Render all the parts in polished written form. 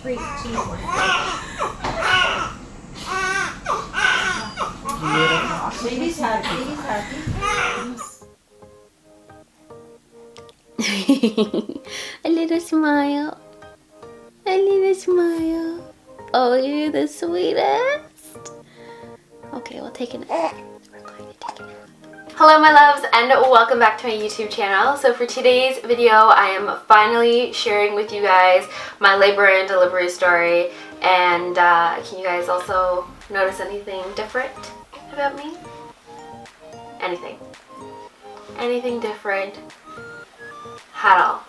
Great teamwork. Baby's happy. Baby's happy. A little smile. A little smile. Oh, you're the sweetest. Okay, we'll take a nap. We're going to take a nap. Hello my loves and welcome back to my YouTube channel. So for today's video I am finally sharing with you guys my labor and delivery story, and can you guys also notice anything different about me? Anything different at all.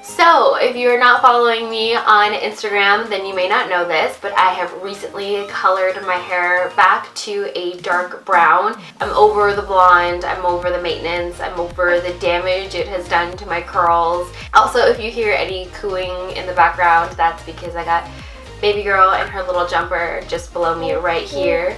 So, if you're not following me on Instagram, then you may not know this, but I have recently colored my hair back to a dark brown. I'm over the blonde, I'm over the maintenance, I'm over the damage it has done to my curls. Also, if you hear any cooing in the background, that's because I got baby girl in her little jumper just below me right here.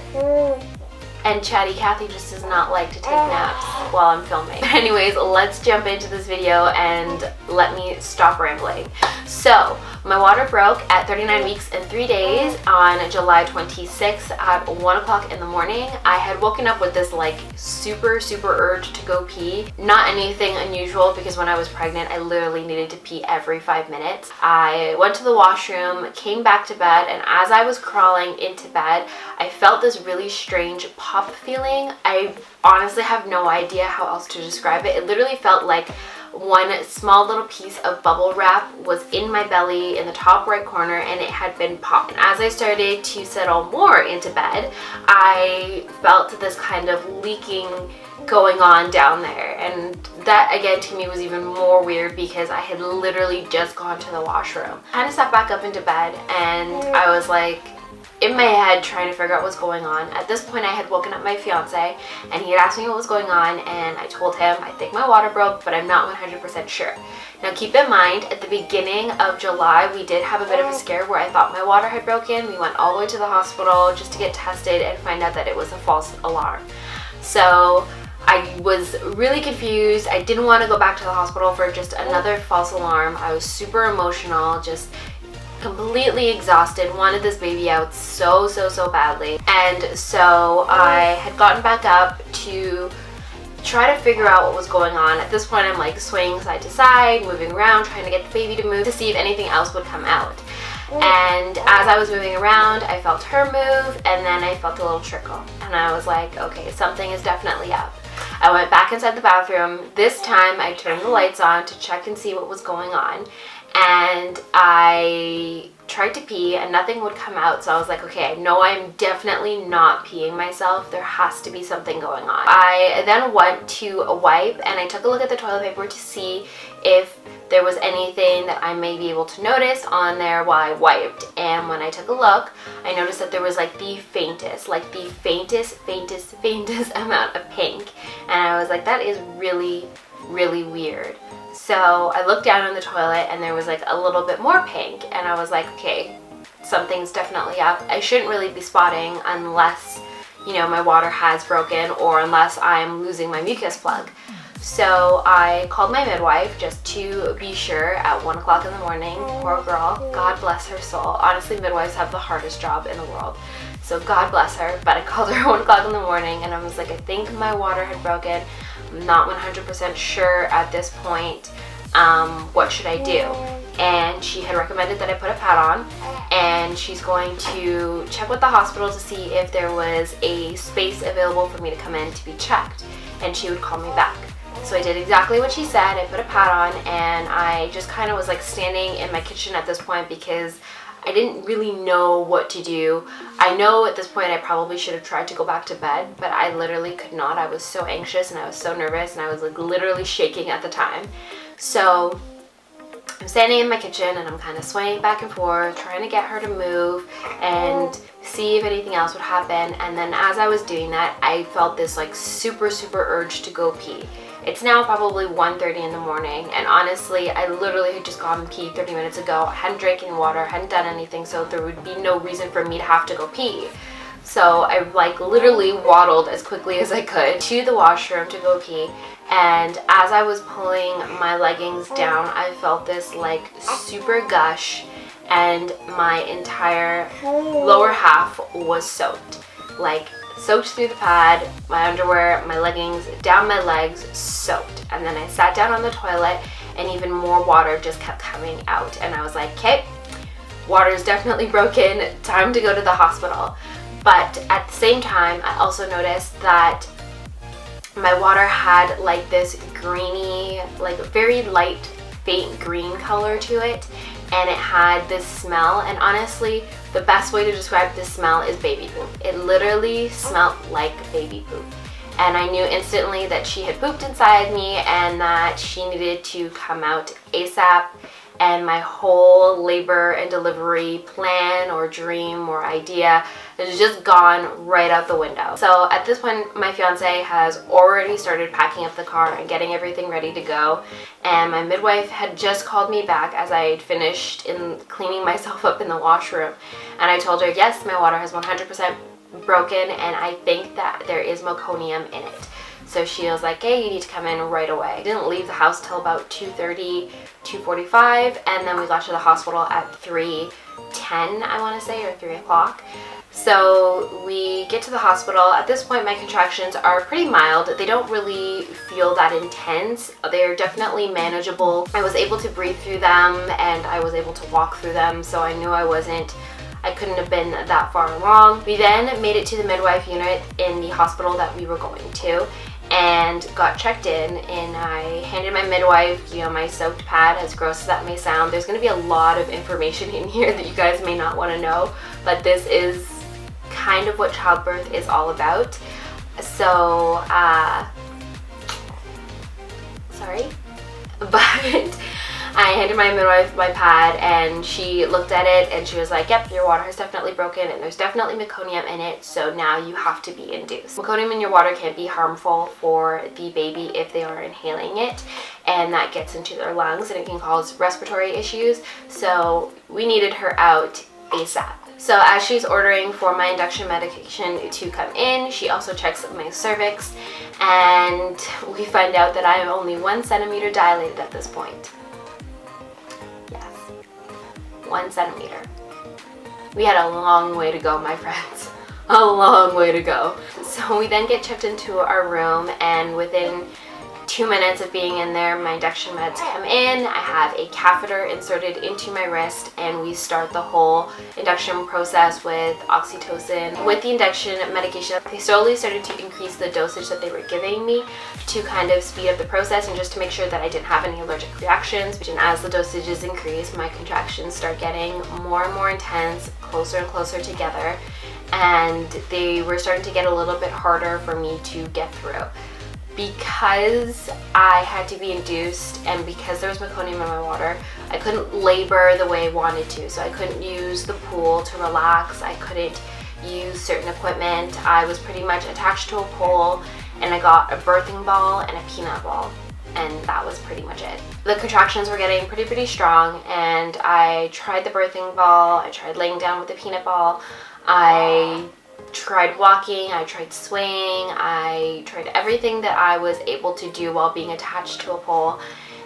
And Chatty Cathy just does not like to take naps while I'm filming. But anyways, let's jump into this video and let me stop rambling. So, my water broke at 39 weeks and 3 days on July 26th at 1 o'clock in the morning. I had woken up with this like super urge to go pee. Not anything unusual because when I was pregnant, I literally needed to pee every 5 minutes. I went to the washroom, came back to bed, and as I was crawling into bed, I felt this really strange pop feeling. I honestly have no idea how else to describe it. It literally felt like one small little piece of bubble wrap was in my belly in the top right corner and it had been popped. And as I started to settle more into bed, I felt this kind of leaking going on down there, and that again to me was even more weird because I had literally just gone to the washroom. I kind of sat back up into bed and I was like in my head trying to figure out what's going on. At this point I had woken up my fiance and he had asked me what was going on, and I told him I think my water broke but I'm not 100% sure. Now keep in mind, at the beginning of July we did have a bit of a scare where I thought my water had broken. We went all the way to the hospital just to get tested and find out that it was a false alarm. So I was really confused. I didn't want to go back to the hospital for just another false alarm. I was super emotional, just completely exhausted, wanted this baby out so badly. And so I had gotten back up to try to figure out what was going on. At this point I'm like swaying side to side, moving around, trying to get the baby to move to see if anything else would come out. And as I was moving around, I felt her move, and then I felt a little trickle, and I was like, okay, something is definitely up. I went back inside the bathroom. This time I turned the lights on to check and see what was going on, and I tried to pee and nothing would come out. So I was like, okay, I know I'm definitely not peeing myself. There has to be something going on. I then went to a wipe and I took a look at the toilet paper to see if there was anything that I may be able to notice on there while I wiped. And when I took a look, I noticed that there was like the faintest amount of pink. And I was like, that is really weird. So I looked down in the toilet and there was like a little bit more pink, and I was like, okay, something's definitely up. I shouldn't really be spotting unless, you know, my water has broken or unless I'm losing my mucus plug. So I called my midwife just to be sure at 1 o'clock in the morning. Poor girl, God bless her soul. Honestly, midwives have the hardest job in the world. So God bless her, but I called her at 1 o'clock in the morning and I was like, I think my water had broken. I'm not 100% sure at this point. What should I do? And she had recommended that I put a pad on, and she's going to check with the hospital to see if there was a space available for me to come in to be checked, and she would call me back. So I did exactly what she said. I put a pad on and I just kind of was like standing in my kitchen at this point because I didn't really know what to do. I know at this point I probably should have tried to go back to bed, but I literally could not. I was so anxious and I was so nervous and I was like literally shaking at the time. So I'm standing in my kitchen and I'm kind of swaying back and forth, trying to get her to move and see if anything else would happen. And then as I was doing that, I felt this like super urge to go pee. It's now probably 1:30 in the morning, and honestly, I literally had just gone and peed 30 minutes ago. I hadn't drank any water, hadn't done anything, so there would be no reason for me to have to go pee. So I like literally waddled as quickly as I could to the washroom to go pee. And as I was pulling my leggings down, I felt this like super gush and my entire lower half was soaked. Like, soaked through the pad, my underwear, my leggings, down my legs, soaked. And then I sat down on the toilet and even more water just kept coming out. And I was like, okay, water's definitely broken, time to go to the hospital. But at the same time, I also noticed that my water had like this greeny, like very light, faint green color to it. And it had this smell, and honestly, the best way to describe this smell is baby poop. It literally smelled like baby poop. And I knew instantly that she had pooped inside me and that she needed to come out ASAP. And my whole labor and delivery plan or dream or idea has just gone right out the window. So at this point, my fiance has already started packing up the car and getting everything ready to go. And my midwife had just called me back as I had finished in cleaning myself up in the washroom. And I told her, yes, my water has 100% broken and I think that there is meconium in it. So she was like, hey, you need to come in right away. I didn't leave the house till about 2:30, 2:45, and then we got to the hospital at 3:10, I want to say, or 3 o'clock. So we get to the hospital. At this point, my contractions are pretty mild. They don't really feel that intense. They're definitely manageable. I was able to breathe through them and I was able to walk through them, so I knew I couldn't have been that far along. We then made it to the midwife unit in the hospital that we were going to and got checked in, and I handed my midwife, my soaked pad, as gross as that may sound. There's going to be a lot of information in here that you guys may not want to know, but this is kind of what childbirth is all about. So, sorry, but I handed my midwife my pad and she looked at it and she was like, yep, your water has definitely broken and there's definitely meconium in it, so now you have to be induced. Meconium in your water can be harmful for the baby if they are inhaling it, and that gets into their lungs and it can cause respiratory issues, so we needed her out ASAP. So as she's ordering for my induction medication to come in, she also checks my cervix, and we find out that I am only 1 centimeter dilated at this point. 1 centimeter. We had a long way to go, my friends. A long way to go. So we then get checked into our room, and within 2 minutes of being in there, my induction meds come in. I have a catheter inserted into my wrist, and we start the whole induction process with oxytocin. With the induction medication, they slowly started to increase the dosage that they were giving me to kind of speed up the process and just to make sure that I didn't have any allergic reactions. And as the dosages increase, my contractions start getting more and more intense, closer and closer together, and they were starting to get a little bit harder for me to get through. Because I had to be induced and because there was meconium in my water, I couldn't labor the way I wanted to. So I couldn't use the pool to relax. I couldn't use certain equipment. I was pretty much attached to a pole, and I got a birthing ball and a peanut ball, and that was pretty much it. The contractions were getting pretty strong, and I tried the birthing ball. I tried laying down with the peanut ball. I tried walking, I tried swaying, I tried everything that I was able to do while being attached to a pole,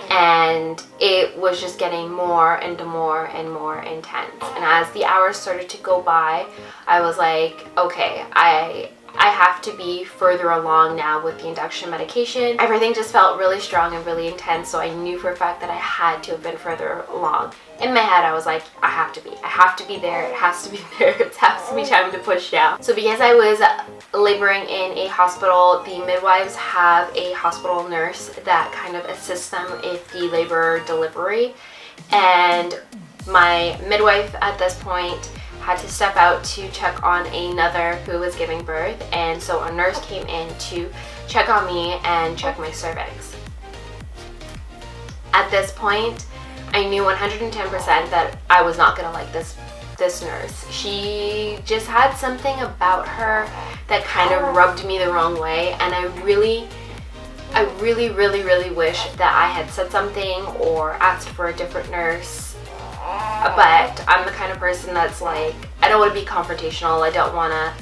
and it was just getting more and more and more intense. And as the hours started to go by, I was like, okay, I have to be further along now with the induction medication. Everything just felt really strong and really intense, so I knew for a fact that I had to have been further along. In my head, I was like, I have to be there, it has to be there, it has to be time to push down. So because I was laboring in a hospital, the midwives have a hospital nurse that kind of assists them with the labor delivery, and my midwife at this point had to step out to check on another who was giving birth, and so a nurse came in to check on me and check my cervix. At this point, I knew 110% that I was not gonna like this nurse. She just had something about her that kind of rubbed me the wrong way, and I really wish that I had said something or asked for a different nurse. But I'm the kind of person that's like, I don't want to be confrontational, I don't want to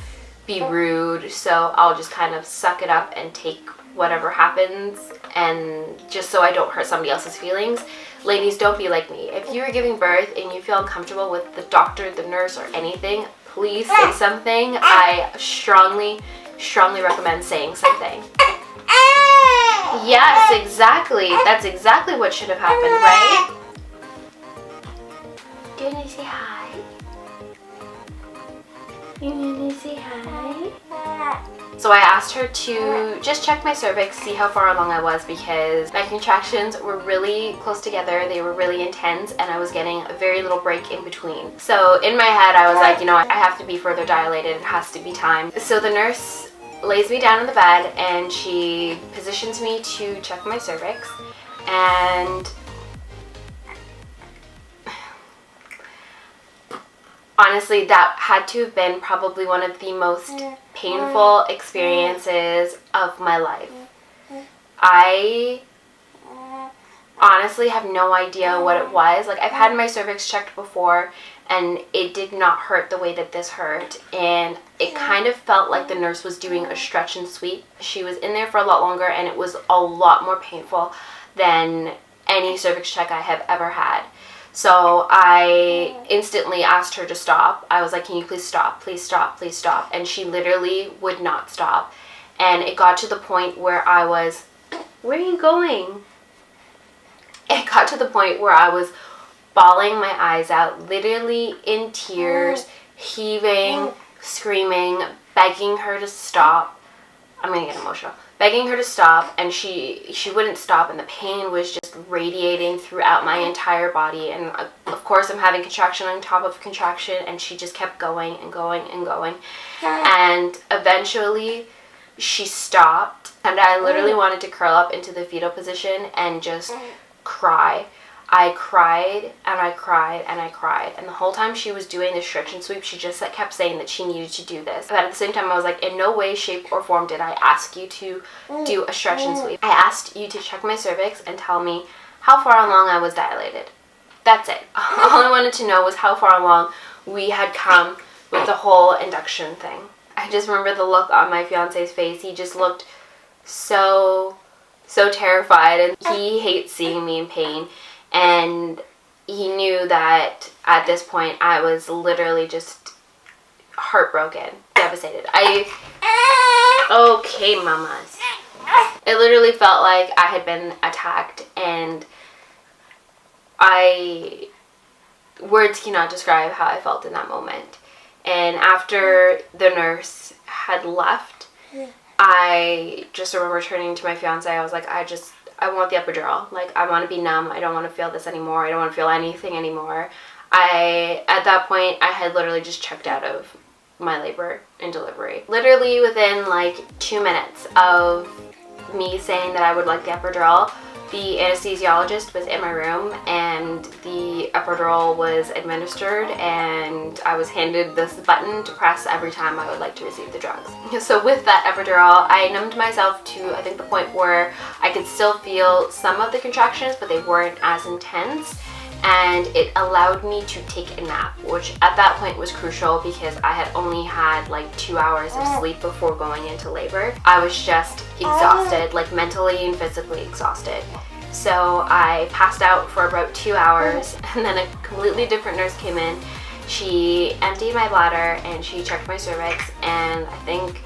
be rude, so I'll just kind of suck it up and take whatever happens and just so I don't hurt somebody else's feelings. Ladies, don't be like me. If you are giving birth and you feel uncomfortable with the doctor, the nurse, or anything, please say something. I strongly recommend saying something. Yes, exactly. That's exactly what should have happened, right? Do you want to say hi? You want to say hi? So I asked her to just check my cervix, see how far along I was, because my contractions were really close together, they were really intense, and I was getting a very little break in between. So in my head I was like, you know, I have to be further dilated, it has to be time. So the nurse lays me down in the bed and she positions me to check my cervix, and honestly, that had to have been probably one of the most painful experiences of my life. I honestly have no idea what it was. Like, I've had my cervix checked before and it did not hurt the way that this hurt, and it kind of felt like the nurse was doing a stretch and sweep. She was in there for a lot longer and it was a lot more painful than any cervix check I have ever had. So I instantly asked her to stop. I was like, can you please stop, please stop, please stop. And she literally would not stop. And it got to the point where I was, where are you going? It got to the point where I was bawling my eyes out, literally in tears, heaving, screaming, begging her to stop. I'm gonna get emotional. Begging her to stop, and she wouldn't stop, and the pain was just radiating throughout my entire body. And of course I'm having contraction on top of contraction, and she just kept going and going and going. And eventually she stopped, and I literally wanted to curl up into the fetal position and just cry. I cried and I cried and I cried, and the whole time she was doing the stretch and sweep, she just kept saying that she needed to do this. But at the same time I was like, in no way, shape, or form did I ask you to do a stretch and sweep. I asked you to check my cervix and tell me how far along I was dilated. That's it. All I wanted to know was how far along we had come with the whole induction thing. I just remember the look on my fiance's face. He just looked so terrified, and he hates seeing me in pain. And he knew that at this point I was literally just heartbroken, devastated. Okay, mamas. It literally felt like I had been attacked, and words cannot describe how I felt in that moment. And after the nurse had left, I just remember turning to my fiance. I was like, I want the epidural. Like, I want to be numb. I don't want to feel this anymore. I don't want to feel anything anymore. At that point, I had literally just checked out of my labor and delivery. Literally within like 2 minutes of me saying that I would like the epidural, the anesthesiologist was in my room and the epidural was administered, and I was handed this button to press every time I would like to receive the drugs. So with that epidural, I numbed myself to, I think, the point where I could still feel some of the contractions, but they weren't as intense, and it allowed me to take a nap, which at that point was crucial because I had only had like 2 hours of sleep before going into labor. I was just exhausted, like mentally and physically exhausted. So I passed out for about 2 hours, and then a completely different nurse came in. She emptied my bladder and she checked my cervix, and I think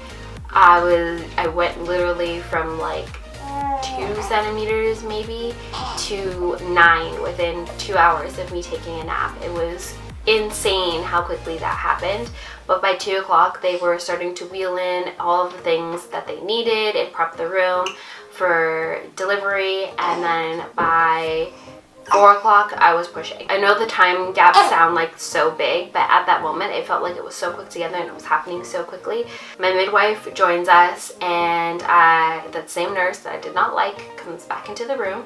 I went literally from like 2 centimeters maybe to 9 within 2 hours of me taking a nap. It was insane how quickly that happened. But by 2 o'clock they were starting to wheel in all of the things that they needed and prep the room for delivery, and then by 4 o'clock I was pushing. I know the time gaps sound like so big, but at that moment it felt like it was so quick together and it was happening so quickly. My midwife joins us, and that same nurse that I did not like comes back into the room,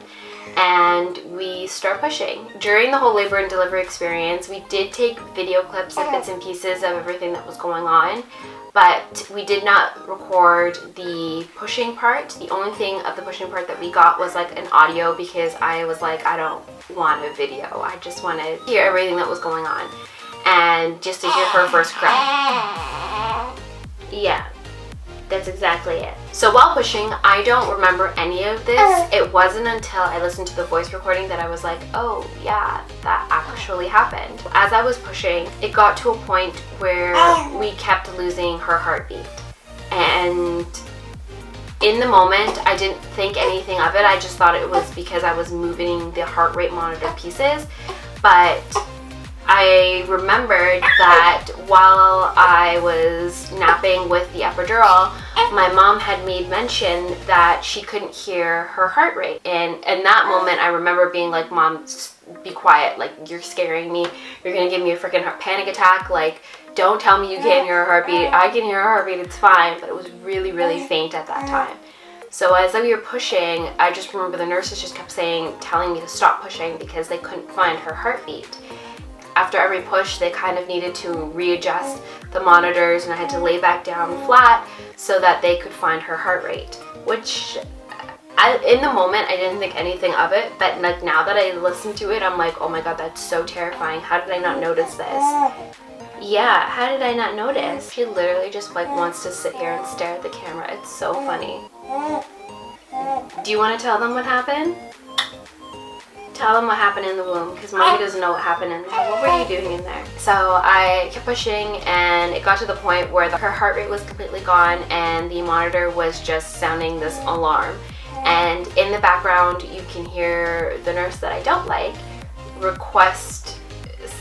and we start pushing. During the whole labor and delivery experience, we did take video clips and bits and pieces of everything that was going on, but we did not record the pushing part. The only thing of the pushing part that we got was like an audio, because I was like, I don't want a video. I just want to hear everything that was going on, and just to hear her first cry. Yeah. That's exactly it. So while pushing, I don't remember any of this. It wasn't until I listened to the voice recording that I was like, oh yeah, that actually happened. As I was pushing, it got to a point where we kept losing her heartbeat. And in the moment, I didn't think anything of it. I just thought it was because I was moving the heart rate monitor pieces. But I remembered that while I was napping with the epidural, my mom had made mention that she couldn't hear her heart rate. And in that moment, I remember being like, Mom, be quiet. Like, you're scaring me. You're going to give me a freaking panic attack. Like, don't tell me you can't hear her heartbeat. I can hear her heartbeat. It's fine. But it was really, really faint at that time. So as we were pushing, I just remember the nurses just kept telling me to stop pushing because they couldn't find her heartbeat. After every push, they kind of needed to readjust the monitors, and I had to lay back down flat so that they could find her heart rate, which in the moment I didn't think anything of it, but like now that I listen to it, I'm like, oh my god, that's so terrifying. How did I not notice this? Yeah, how did I not notice? She literally just like wants to sit here and stare at the camera. It's so funny. Do you want to tell them what happened? Tell them what happened in the womb, because Mommy doesn't know what happened in there. What were you doing in there? So I kept pushing, and it got to the point where her heart rate was completely gone, and the monitor was just sounding this alarm. And in the background, you can hear the nurse that I don't like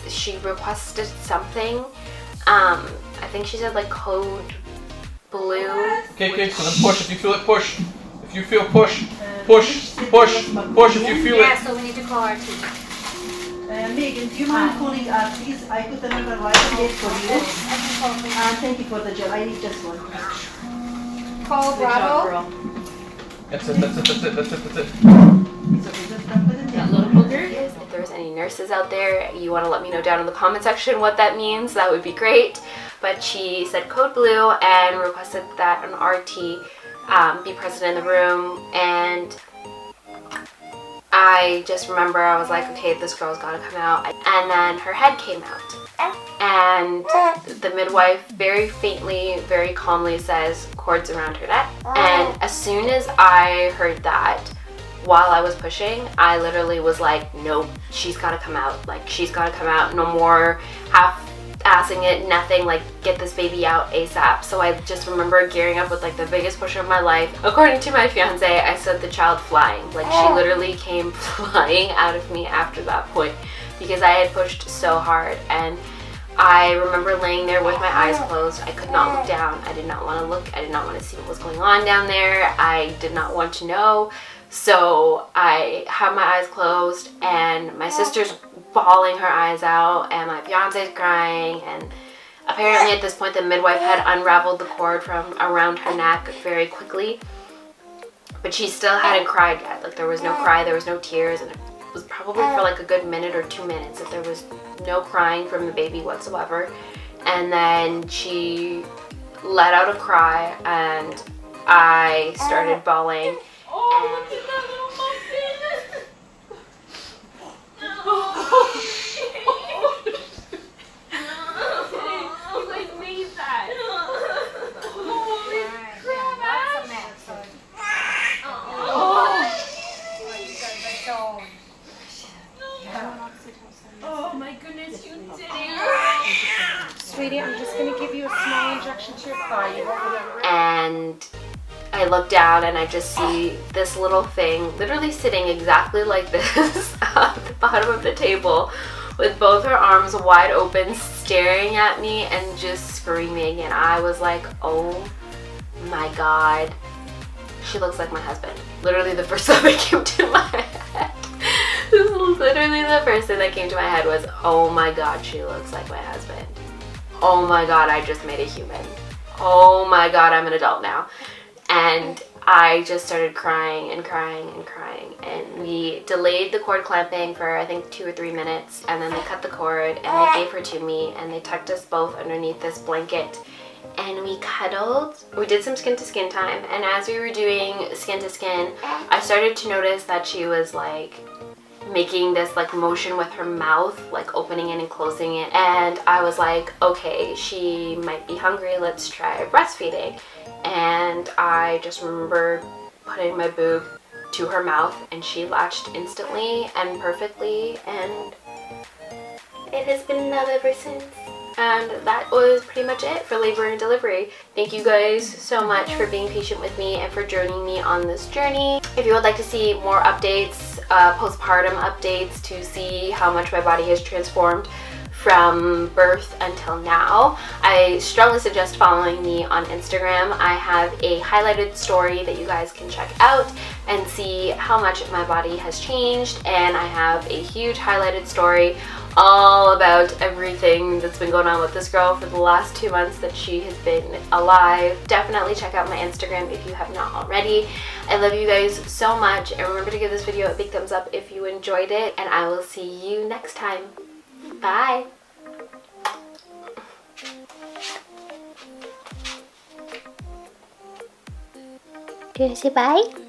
she requested something. I think she said like code blue. Okay, so then push. If you feel it, push. If you feel push, push, push, push if you feel it. Yeah, so we need to call our team. Megan, do you mind calling please? I put another writing date for you. Thank you for the gel. I need just one. Call Bravo. That's it. That little booger. If there's any nurses out there, you want to let me know down in the comment section what that means, that would be great. But she said code blue and requested that an RT be present in the room, and I just remember I was like, okay, this girl's gotta come out. And then her head came out, and the midwife very faintly, very calmly says cords around her neck. And as soon as I heard that, while I was pushing, I literally was like, nope, she's gotta come out. Like, she's gotta come out. No more half-assing it, nothing. Like, get this baby out ASAP. So I just remember gearing up with like the biggest push of my life. According to my fiance, I sent the child flying. Like, she literally came flying out of me after that point because I had pushed so hard. And I remember laying there with my eyes closed. I could not look down. I did not want to look. I did not want to see what was going on down there. I did not want to know. So I had my eyes closed, and my sister's bawling her eyes out, and my fiance's crying, and apparently at this point the midwife had unraveled the cord from around her neck very quickly, but she still hadn't cried yet. Like, there was no cry, there was no tears, and it was probably for like a good minute or 2 minutes that there was no crying from the baby whatsoever. And then she let out a cry, and I started bawling. Oh, look at that little muffin! You guys made that. Holy crap! Oh my goodness, you did it! Sweetie, I'm just going to give you a small injection to your thigh. And I look down and I just see this little thing literally sitting exactly like this at the bottom of the table with both her arms wide open, staring at me and just screaming. And I was like, oh my god, she looks like my husband. Literally the first thing that came to my head. This is literally the first thing that came to my head was, oh my god, she looks like my husband. Oh my god, I just made a human. Oh my god, I'm an adult now. And I just started crying and crying and crying, and we delayed the cord clamping for I think 2 or 3 minutes, and then they cut the cord and they gave her to me, and they tucked us both underneath this blanket, and we cuddled. We did some skin to skin time, and as we were doing skin to skin, I started to notice that she was like making this like motion with her mouth, like opening it and closing it, and I was like, okay, she might be hungry, let's try breastfeeding. and I just remember putting my boob to her mouth and she latched instantly and perfectly, and it has been love ever since. And that was pretty much it for labor and delivery. Thank you guys so much for being patient with me and for joining me on this journey. If you would like to see more updates, postpartum updates, to see how much my body has transformed from birth until now, I strongly suggest following me on Instagram. I have a highlighted story that you guys can check out and see how much my body has changed, and I have a huge highlighted story all about everything that's been going on with this girl for the last 2 months that she has been alive. Definitely check out my Instagram if you have not already. I love you guys so much, and remember to give this video a big thumbs up if you enjoyed it, and I will see you next time. Bye! Do you say bye?